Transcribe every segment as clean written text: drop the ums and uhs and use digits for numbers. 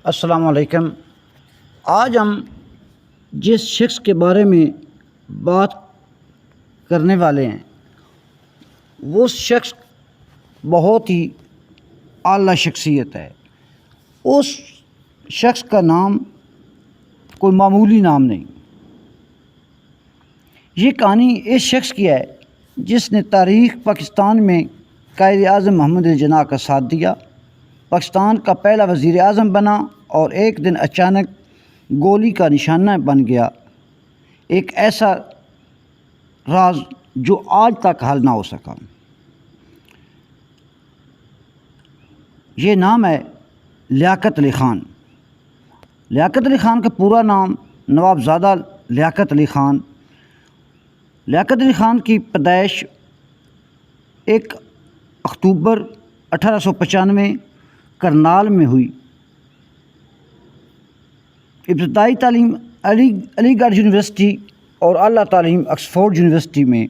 السلام علیکم۔ آج ہم جس شخص کے بارے میں بات کرنے والے ہیں وہ شخص بہت ہی اعلیٰ شخصیت ہے۔ اس شخص کا نام کوئی معمولی نام نہیں۔ یہ کہانی اس شخص کی ہے جس نے تاریخ پاکستان میں قائد اعظم محمد علی جناح کا ساتھ دیا، پاکستان کا پہلا وزیر اعظم بنا اور ایک دن اچانک گولی کا نشانہ بن گیا۔ ایک ایسا راز جو آج تک حل نہ ہو سکا۔ یہ نام ہے لیاقت علی خان۔ لیاقت علی خان کا پورا نام نوابزادہ لیاقت علی خان۔ لیاقت علی خان کی پیدائش 1 اکتوبر 1895 کرنال میں ہوئی۔ ابتدائی تعلیم علی گڑھ یونیورسٹی اور اعلیٰ تعلیم آکسفورڈ یونیورسٹی میں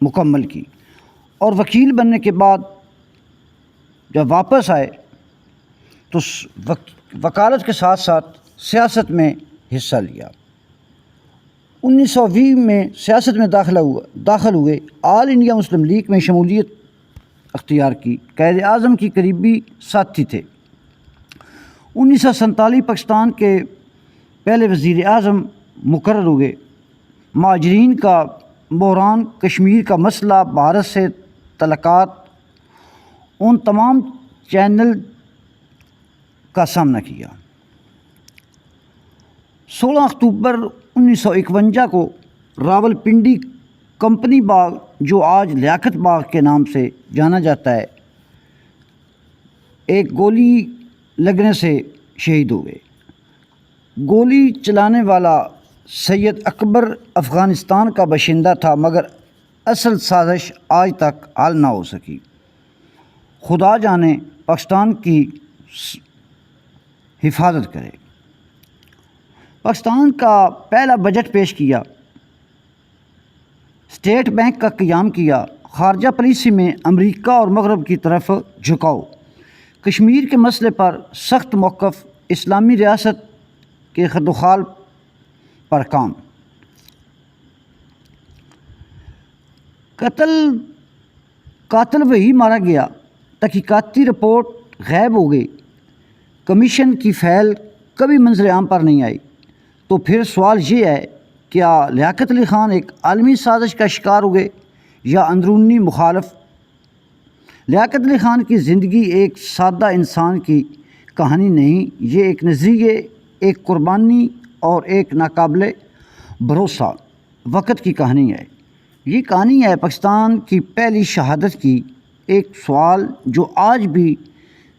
مکمل کی، اور وکیل بننے کے بعد جب واپس آئے تو وکالت کے ساتھ ساتھ سیاست میں حصہ لیا۔ 1920 میں سیاست میں داخل ہوئے، آل انڈیا مسلم لیگ میں شمولیت اختیار کی، قائد اعظم کی قریبی ساتھی تھے۔ 1947 پاکستان کے پہلے وزیر اعظم مقرر ہوئے۔ مہاجرین کا بحران، کشمیر کا مسئلہ، بھارت سے تعلقات، ان تمام چیلنج کا سامنا کیا۔ 16 اکتوبر 1951 کو راولپنڈی کمپنی باغ، جو آج لیاقت باغ کے نام سے جانا جاتا ہے، ایک گولی لگنے سے شہید ہو گئے۔ گولی چلانے والا سید اکبر افغانستان کا باشندہ تھا، مگر اصل سازش آج تک حل نہ ہو سکی۔ خدا جانے پاکستان کی حفاظت کرے۔ پاکستان کا پہلا بجٹ پیش کیا، اسٹیٹ بینک کا قیام کیا، خارجہ پالیسی میں امریکہ اور مغرب کی طرف جھکاؤ، کشمیر کے مسئلے پر سخت موقف، اسلامی ریاست کے خد و خال پر کام۔ قاتل وہی مارا گیا، تحقیقاتی رپورٹ غائب ہو گئی، کمیشن کی فائل کبھی منظر عام پر نہیں آئی۔ تو پھر سوال یہ ہے، کیا لیاقت علی خان ایک عالمی سازش کا شکار ہوئے یا اندرونی مخالف؟ لیاقت علی خان کی زندگی ایک سادہ انسان کی کہانی نہیں، یہ ایک نظریے، ایک قربانی اور ایک ناقابل بھروسہ وقت کی کہانی ہے۔ یہ کہانی ہے پاکستان کی پہلی شہادت کی، ایک سوال جو آج بھی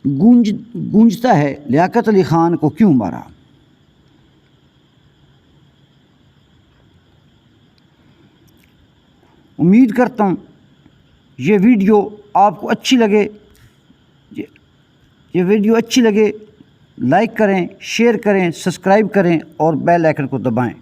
گونجتا ہے، لیاقت علی خان کو کیوں مارا؟ امید کرتا ہوں یہ ویڈیو آپ کو اچھی لگے، لائک کریں، شیئر کریں، سبسکرائب کریں اور بیل آئیکن کو دبائیں۔